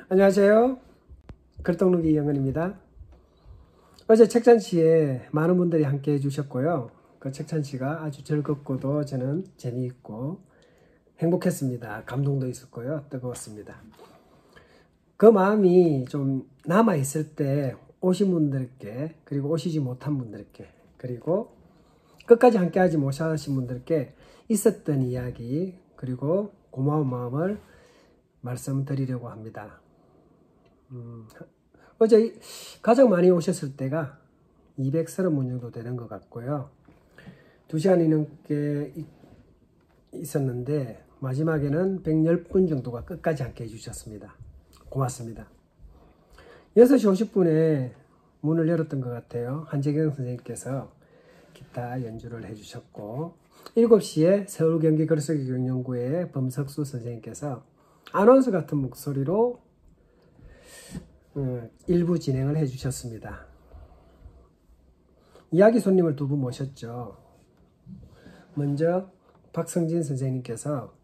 안녕하세요. 글독누기 이영은입니다. 어제 책잔치에 많은 분들이 함께 해주셨고요. 그 책잔치가 아주 즐겁고도 저는 재미있고 행복했습니다. 감동도 있었고요. 뜨거웠습니다. 그 마음이 좀 남아있을 때 오신 분들께, 그리고 오시지 못한 분들께, 그리고 끝까지 함께하지 못하신 분들께 있었던 이야기, 그리고 고마운 마음을 말씀드리려고 합니다. 어제 가장 많이 오셨을 때가 230분 정도 되는 것 같고요. 2시간이 넘게 있었는데 마지막에는 110분 정도가 끝까지 함께 해주셨습니다. 고맙습니다. 6시 50분에 문을 열었던 것 같아요. 한재경 선생님께서 기타 연주를 해주셨고, 7시에 서울경기 글쓰기 교육연구회의 범석수 선생님께서 아나운서 같은 목소리로 일부 진행을 해주셨습니다. 이야기 손님을 두 분 모셨죠. 먼저 박성진 선생님께서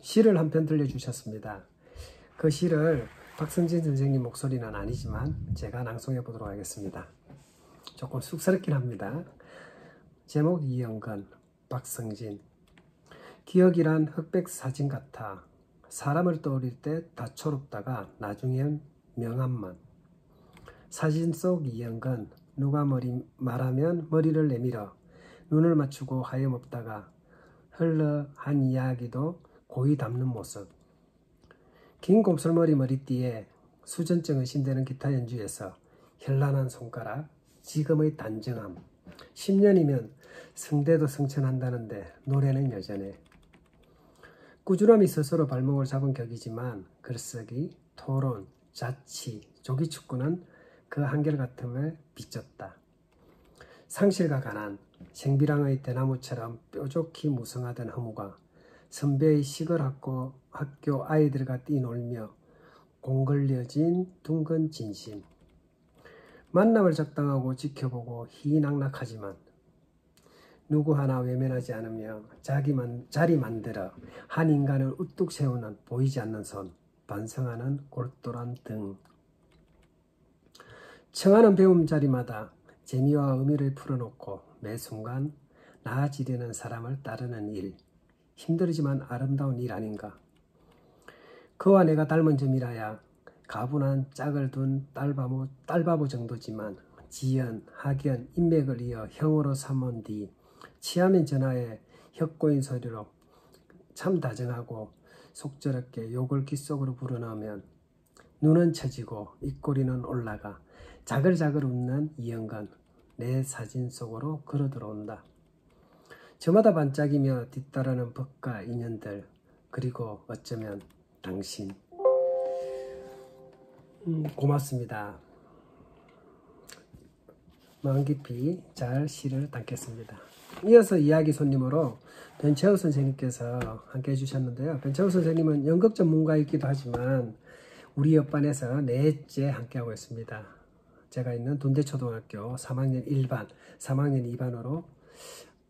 시를 한 편 들려주셨습니다. 그 시를 박성진 선생님 목소리는 아니지만 제가 낭송해 보도록 하겠습니다. 조금 쑥스럽긴 합니다. 제목 이영건, 박성진. 기억이란 흑백 사진 같아. 사람을 떠올릴 때 다초롭다가 나중엔 명암만. 사진 속 이영건, 누가 말하면 머리를 내밀어 눈을 맞추고 하염없다가 흘러 한 이야기도 고이 담는 모습. 긴 곱슬머리 머리띠에 수전증 의심되는 기타 연주에서 현란한 손가락, 지금의 단정함. 10년이면 성대도 성천한다는데 노래는 여전해. 꾸준함이 스스로 발목을 잡은 격이지만 글쓰기, 토론, 자치, 조기축구는 그 한결같음을 빚졌다. 상실과 가난, 생비랑의 대나무처럼 뾰족히 무성하던 허무가 선배의 시골학교 아이들과 뛰놀며 공걸려진 둥근 진심. 만남을 적당하고 지켜보고 희낙낙하지만 누구 하나 외면하지 않으며 자리 만들어 한 인간을 우뚝 세우는 보이지 않는 손, 반성하는 골똘한 등. 청하는 배움 자리마다 재미와 의미를 풀어놓고 매 순간 나아지려는 사람을 따르는 일. 힘들지만 아름다운 일 아닌가. 그와 내가 닮은 점이라야 가분한 짝을 둔 딸바보 정도지만 지연, 학연, 인맥을 이어 형으로 삼은 뒤 치아면 전화에 혁고인 소리로 참 다정하고 속절없게 욕을 귓속으로 불어넣으면 눈은 처지고 입꼬리는 올라가 자글자글 웃는 이영건, 내 사진 속으로 걸어 들어온다. 저마다 반짝이며 뒤따르는 법과 인연들, 그리고 어쩌면 당신. 고맙습니다. 마음 깊이 잘 시를 담겠습니다. 이어서 이야기 손님으로 변채우 선생님께서 함께 해주셨는데요. 변채우 선생님은 연극 전문가이기도 하지만 우리 옆반에서 4째 함께하고 있습니다. 제가 있는 둔대초등학교 3학년 1반, 3학년 2반으로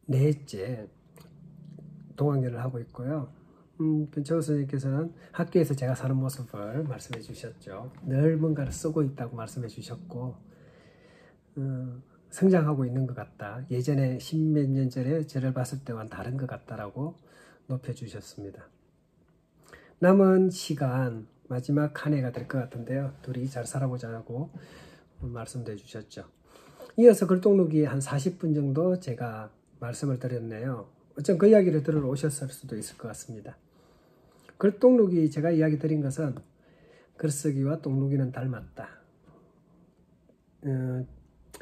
4째 동학년을 하고 있고요. 변채우 선생님께서는 학교에서 제가 사는 모습을 말씀해 주셨죠. 늘 뭔가를 쓰고 있다고 말씀해 주셨고, 성장하고 있는 것 같다. 예전에 10몇 년 전에 저를 봤을 때와는 다른 것 같다라고 높여주셨습니다. 남은 시간 마지막 한 해가 될 것 같은데요. 둘이 잘 살아보자고 말씀해 주셨죠. 이어서 글독누기 한 40분 정도 제가 말씀을 드렸네요. 어쩜 그 이야기를 들으러 오셨을 수도 있을 것 같습니다. 글독누기 제가 이야기 드린 것은 글쓰기와 똑누기는 닮았다.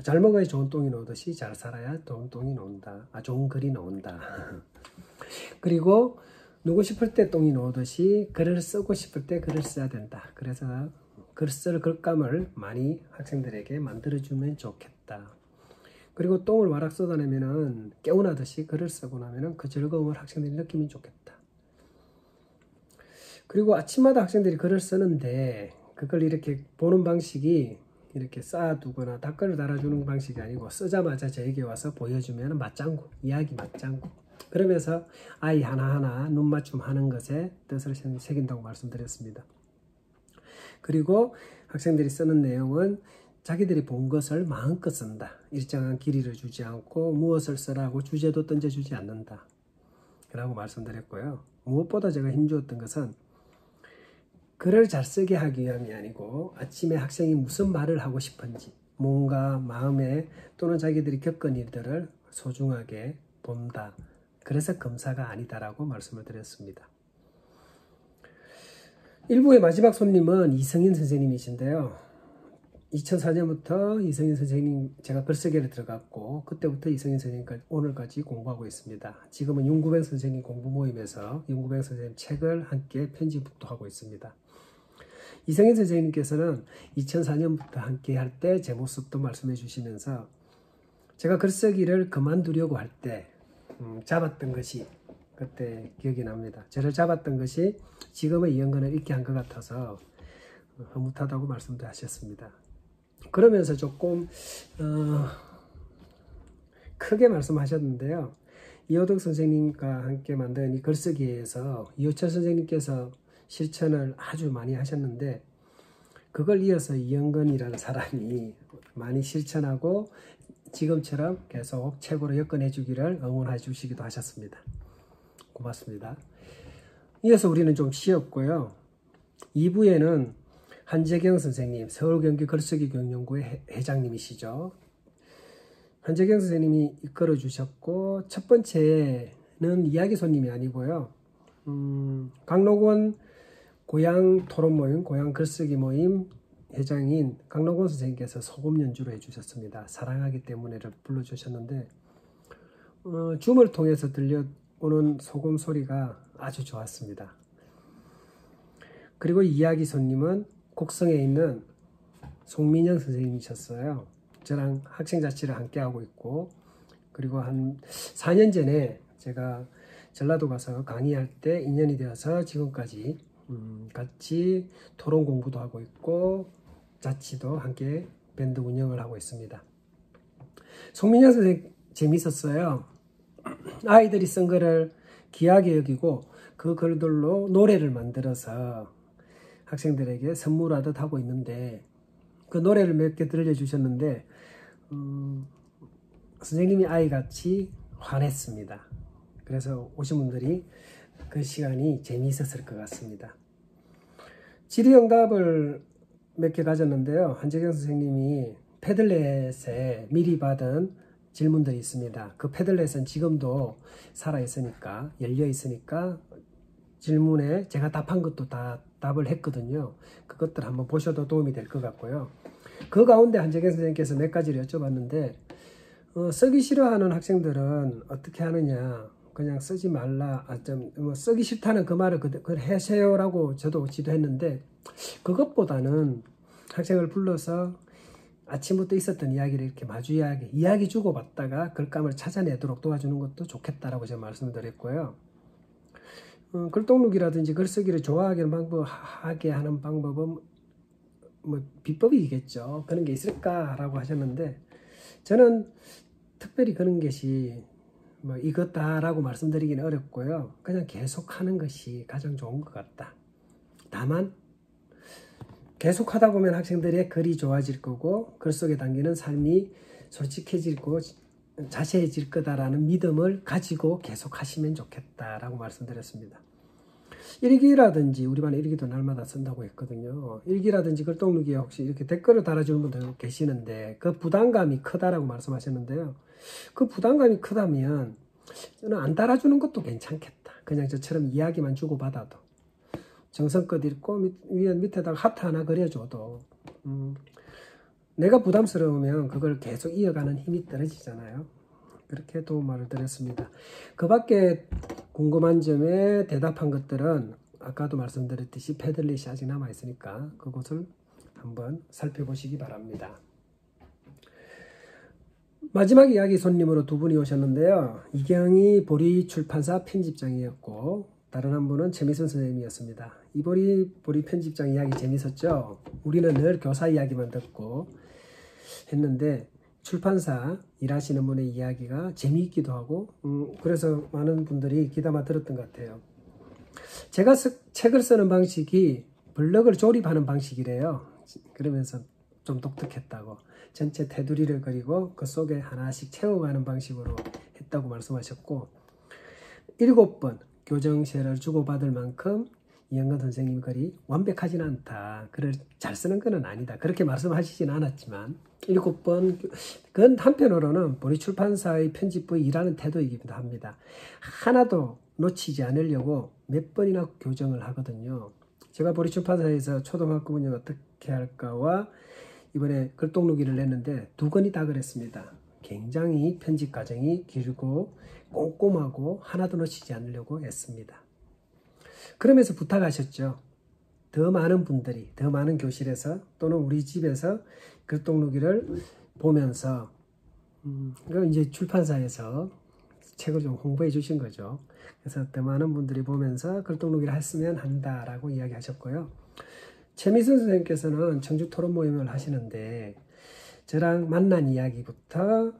잘 먹어야 좋은 똥이 나오듯이 잘 살아야 좋은 똥이 나온다. 좋은 글이 나온다. 그리고 누구 싶을 때 똥이 나오듯이 글을 쓰고 싶을 때 글을 써야 된다. 그래서 글 쓸 글감을 많이 학생들에게 만들어주면 좋겠다. 그리고 똥을 와락 쏟아내면은 깨어나듯이 글을 쓰고 나면은 그 즐거움을 학생들이 느끼면 좋겠다. 그리고 아침마다 학생들이 글을 쓰는데 그걸 이렇게 보는 방식이 이렇게 쌓아두거나 댓글을 달아주는 방식이 아니고 쓰자마자 저에게 와서 보여주면 맞장구, 이야기 맞장구. 그러면서 아이 하나하나 눈맞춤 하는 것에 뜻을 새긴다고 말씀드렸습니다. 그리고 학생들이 쓰는 내용은 자기들이 본 것을 마음껏 쓴다. 일정한 길이를 주지 않고 무엇을 쓰라고 주제도 던져주지 않는다. 라고 말씀드렸고요. 무엇보다 제가 힘주었던 것은 글을 잘 쓰게 하기 위함이 아니고 아침에 학생이 무슨 말을 하고 싶은지 뭔가 마음에 또는 자기들이 겪은 일들을 소중하게 본다. 그래서 검사가 아니다라고 말씀을 드렸습니다. 1부의 마지막 손님은 이성인 선생님이신데요. 2004년부터 이성인 선생님 제가 글쓰기를 들어갔고 그때부터 이성인 선생님까지 오늘까지 공부하고 있습니다. 지금은 윤구백 선생님 공부 모임에서 윤구백 선생님 책을 함께 편집도 하고 있습니다. 이성인 선생님께서는 2004년부터 함께 할 때 제 모습도 말씀해 주시면서 제가 글쓰기를 그만두려고 할 때 잡았던 것이 그때 기억이 납니다. 저를 잡았던 것이 지금의 이연근을 읽게 한 것 같아서 흐뭇하다고 말씀도 하셨습니다. 그러면서 조금 크게 말씀하셨는데요. 이호덕 선생님과 함께 만든 이 글쓰기에서 이호철 선생님께서 실천을 아주 많이 하셨는데 그걸 이어서 이연근이라는 사람이 많이 실천하고 지금처럼 계속 최고로 엮어내 주기를 응원해 주시기도 하셨습니다. 고맙습니다. 이어서 우리는 좀 쉬었고요. 2부에는 한재경 선생님, 서울경기 글쓰기 교육연구회 회장님이시죠. 한재경 선생님이 이끌어 주셨고 첫 번째는 이야기 손님이 아니고요. 강록원 고향 토론 모임, 고향 글쓰기 모임 회장인 강록원 선생님께서 소금 연주를 해주셨습니다. 사랑하기 때문에를 불러주셨는데 줌을 통해서 들려오는 소금 소리가 아주 좋았습니다. 그리고 이야기 손님은 곡성에 있는 송민영 선생님이셨어요. 저랑 학생자치를 함께 하고 있고 그리고 한 4년 전에 제가 전라도 가서 강의할 때 인연이 되어서 지금까지 같이 토론 공부도 하고 있고 자치도 함께 밴드 운영을 하고 있습니다. 송민영 선생님 재밌었어요. 아이들이 쓴 글을 귀하게 여기고 그 글들로 노래를 만들어서 학생들에게 선물하듯 하고 있는데 그 노래를 몇 개 들려주셨는데 선생님이 아이같이 화냈습니다. 그래서 오신 분들이 그 시간이 재미있었을 것 같습니다. 질의응답을 몇 개 가졌는데요. 한재경 선생님이 패들렛에 미리 받은 질문들이 있습니다. 그 패들렛은 지금도 살아있으니까 열려있으니까 질문에 제가 답한 것도 다 답을 했거든요. 그것들 한번 보셔도 도움이 될 것 같고요. 그 가운데 한재경 선생님께서 몇 가지를 여쭤봤는데 쓰기 싫어하는 학생들은 어떻게 하느냐, 그냥 쓰지 말라, 쓰기 싫다는 그 말을 그걸 하세요라고 저도 지도했는데 그것보다는 학생을 불러서 아침부터 있었던 이야기를 이렇게 마주 이야기 주고받다가 글감을 찾아내도록 도와주는 것도 좋겠다라고 제가 말씀드렸고요. 글독록이라든지 글쓰기를 좋아하게 하는 방법은 비법이겠죠. 그런 게 있을까라고 하셨는데 저는 특별히 그런 것이 이것다라고 말씀드리기는 어렵고요. 그냥 계속하는 것이 가장 좋은 것 같다. 다만 계속하다 보면 학생들의 글이 좋아질 거고 글 속에 담기는 삶이 솔직해지고 자세해질 거다라는 믿음을 가지고 계속 하시면 좋겠다라고 말씀드렸습니다. 일기라든지 우리 반에 일기도 날마다 쓴다고 했거든요. 일기라든지 글독록에 혹시 이렇게 댓글을 달아주는 분들 계시는데 그 부담감이 크다라고 말씀하셨는데요. 그 부담감이 크다면 저는 안 달아주는 것도 괜찮겠다. 그냥 저처럼 이야기만 주고받아도 정성껏 읽고 밑에다가 하트 하나 그려줘도 내가 부담스러우면 그걸 계속 이어가는 힘이 떨어지잖아요. 그렇게 도움을 드렸습니다. 그 밖에 궁금한 점에 대답한 것들은 아까도 말씀드렸듯이 패들렛이 아직 남아있으니까 그곳을 한번 살펴보시기 바랍니다. 마지막 이야기 손님으로 두 분이 오셨는데요. 이경희 보리 출판사 편집장이었고 다른 한 분은 최미선 선생님이었습니다. 이 보리 편집장 이야기 재밌었죠? 우리는 늘 교사 이야기만 듣고 했는데 출판사 일하시는 분의 이야기가 재미있기도 하고 그래서 많은 분들이 귀담아 들었던 것 같아요. 제가 책을 쓰는 방식이 블럭을 조립하는 방식이래요. 그러면서 좀 독특했다고. 전체 테두리를 그리고 그 속에 하나씩 채워가는 방식으로 했다고 말씀하셨고, 7번 교정시를 주고받을 만큼 이영건 선생님 글이 완벽하진 않다. 글을 잘 쓰는 건 아니다. 그렇게 말씀하시진 않았지만 7번, 그건 한편으로는 보리 출판사의 편집부의 일하는 태도이기도 합니다. 하나도 놓치지 않으려고 몇 번이나 교정을 하거든요. 제가 보리 출판사에서 초등학교 운영 어떻게 할까와 이번에 글독루기를 냈는데 2권이 다 그랬습니다. 굉장히 편집 과정이 길고 꼼꼼하고 하나도 놓치지 않으려고 했습니다. 그러면서 부탁하셨죠. 더 많은 분들이, 더 많은 교실에서 또는 우리 집에서 글독루기를 보면서 이제 출판사에서 책을 좀 홍보해 주신 거죠. 그래서 더 많은 분들이 보면서 글독루기를 했으면 한다라고 이야기하셨고요. 최미순 선생님께서는 청주 토론 모임을 하시는데 저랑 만난 이야기부터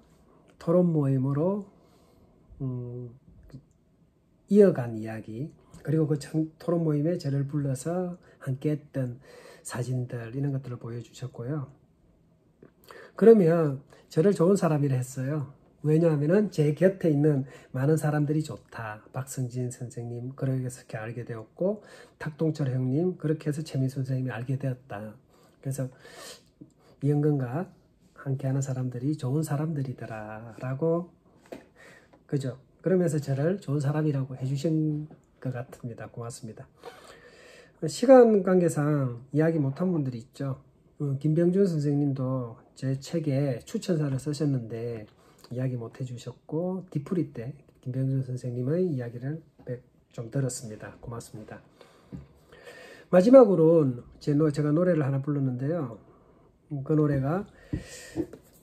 토론 모임으로 이어간 이야기, 그리고 그 토론 모임에 저를 불러서 함께 했던 사진들, 이런 것들을 보여주셨고요. 그러면 저를 좋은 사람이라 했어요. 왜냐하면 제 곁에 있는 많은 사람들이 좋다. 박성진 선생님, 그렇게 해서 알게 되었고, 탁동철 형님, 그렇게 해서 최민수 선생님이 알게 되었다. 그래서 이영건과 함께하는 사람들이 좋은 사람들이더라 라고, 그죠? 그러면서 저를 좋은 사람이라고 해주신 것 같습니다. 고맙습니다. 시간 관계상 이야기 못한 분들이 있죠. 김병준 선생님도 제 책에 추천사를 쓰셨는데 이야기 못 해주셨고, 디프리 때 김병준 선생님의 이야기를 좀 들었습니다. 고맙습니다. 마지막으로는 제가 노래를 하나 불렀는데요. 그 노래가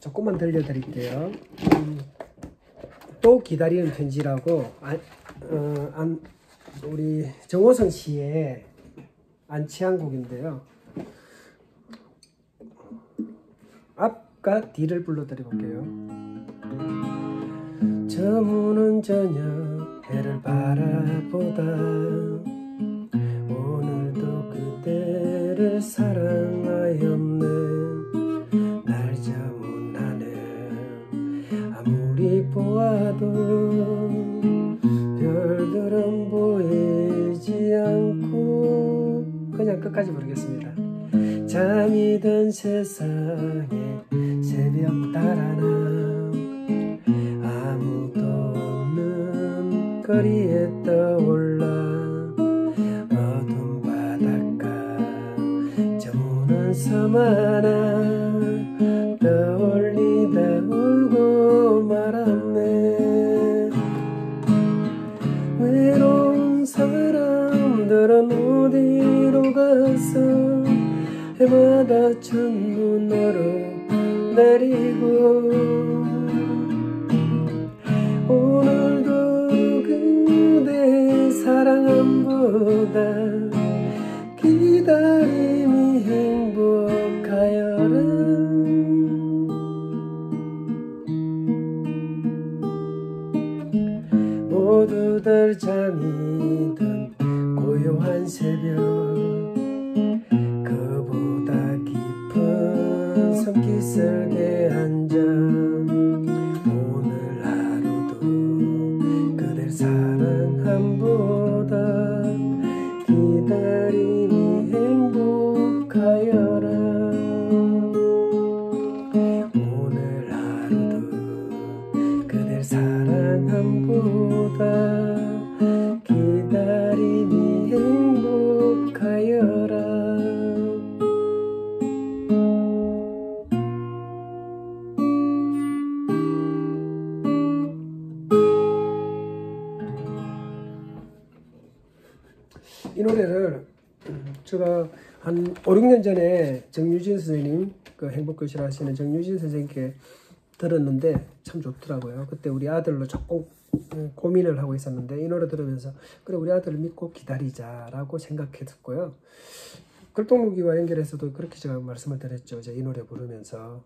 조금만 들려드릴게요. 또 기다리는 편지라고 우리 정호성 씨의 안치환곡인데요. 앞과 뒤를 불러드려볼게요. 저무는 저녁 해를 바라보다 오늘도 그대를 사랑하였네. 날 저문 하늘 아무리 보아도 별들은 보이지 않고, 그냥 끝까지 부르겠습니다. 잠이 든 세상에 새벽 달아나 아무도 없는 거리에 떠올라 어두운 바닷가 저무는 섬 하나 떠올리다 울고 말았네. 외로운 사람들은 어디로 가서 해마다 첫눈으로 내리고 오늘도 그대 사랑함보다 기다림이 행복하여라. 모두들 잠이 든 고요한 새벽 섬기슬게 앉아 오늘 하루도 그댈 사랑함보다 기다림이 행복하여라. 오늘 하루도 그댈 사랑함보다 기다림이 행복하여라. 이 노래를 제가 한 5, 6년 전에 정유진 선생님, 그 행복교실 하시는 정유진 선생님께 들었는데 참 좋더라고요. 그때 우리 아들로 조금 고민을 하고 있었는데 이 노래 들으면서 그래, 우리 아들을 믿고 기다리자라고 생각했고요. 글독루기와 연결해서도 그렇게 제가 말씀을 드렸죠. 이제 이 노래 부르면서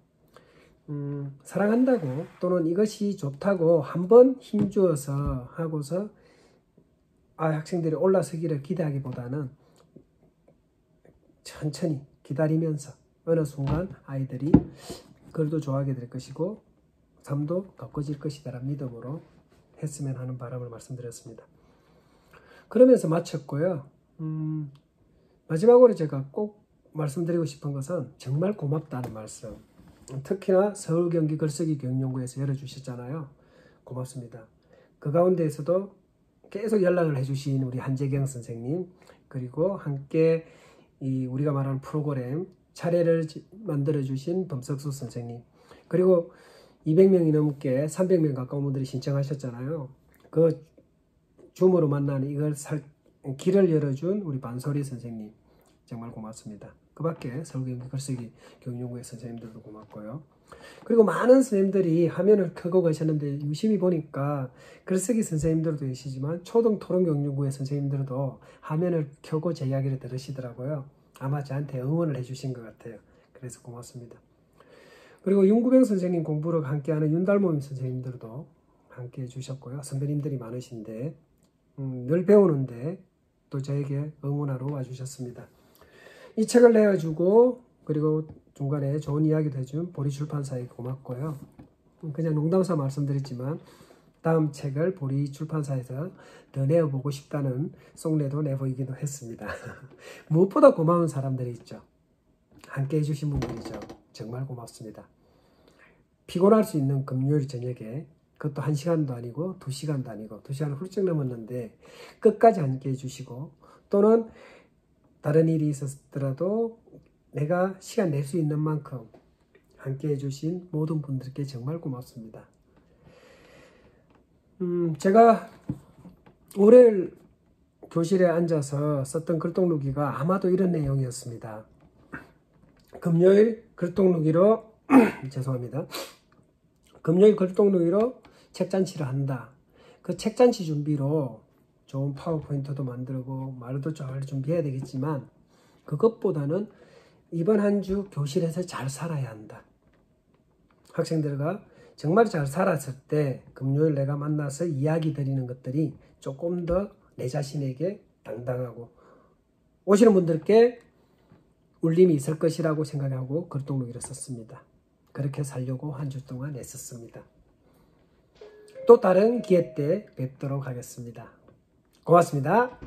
사랑한다고 또는 이것이 좋다고 한번 힘주어서 하고서 학생들이 올라서기를 기대하기보다는 천천히 기다리면서 어느 순간 아이들이 글도 좋아하게 될 것이고 삶도 가꿔질 것이다라는 믿음으로 했으면 하는 바람을 말씀드렸습니다. 그러면서 마쳤고요. 마지막으로 제가 꼭 말씀드리고 싶은 것은 정말 고맙다는 말씀. 특히나 서울 경기 글쓰기 교육연구에서 열어주셨잖아요. 고맙습니다. 그 가운데에서도 계속 연락을 해주신 우리 한재경 선생님, 그리고 함께 우리가 말하는 프로그램 차례를 만들어주신 범석수 선생님, 그리고 200명이 넘게 300명 가까운 분들이 신청하셨잖아요. 그 줌으로 만나는 이걸 길을 열어준 우리 반소리 선생님, 정말 고맙습니다. 그 밖에 서울경기 글쓰기 교육연구회 선생님들도 고맙고요. 그리고 많은 선생님들이 화면을 켜고 계셨는데 유심히 보니까 글쓰기 선생님들도 계시지만 초등 토론교육연구회 선생님들도 화면을 켜고 제 이야기를 들으시더라고요. 아마 저한테 응원을 해주신 것 같아요. 그래서 고맙습니다. 그리고 윤구병 선생님 공부를 함께하는 윤달모임 선생님들도 함께 해주셨고요. 선배님들이 많으신데 늘 배우는데 또 저에게 응원하러 와주셨습니다. 이 책을 내어주고 그리고 중간에 좋은 이야기도 해준 보리출판사에 고맙고요. 그냥 농담삼아 말씀드렸지만 다음 책을 보리출판사에서 더 내어보고 싶다는 속내도 내보이기도 했습니다. 무엇보다 고마운 사람들이 있죠. 함께 해주신 분들이죠. 정말 고맙습니다. 피곤할 수 있는 금요일 저녁에 그것도 1시간도 아니고 2시간도 아니고 2시간을 훌쩍 넘었는데 끝까지 함께 해주시고 또는 다른 일이 있었더라도 내가 시간 낼 수 있는 만큼 함께 해주신 모든 분들께 정말 고맙습니다. 제가 월요일 교실에 앉아서 썼던 글독누기가 아마도 이런 내용이었습니다. 금요일 글독누기로 죄송합니다. 금요일 글독누기로 책잔치를 한다. 그 책잔치 준비로 좋은 파워포인트도 만들고 말도 잘 준비해야 되겠지만 그것보다는 이번 한 주 교실에서 잘 살아야 한다. 학생들과 정말 잘 살았을 때 금요일 내가 만나서 이야기 드리는 것들이 조금 더 내 자신에게 당당하고 오시는 분들께 울림이 있을 것이라고 생각하고 글독누기를 썼습니다. 그렇게 살려고 한 주 동안 애썼습니다. 또 다른 기회 때 뵙도록 하겠습니다. 고맙습니다.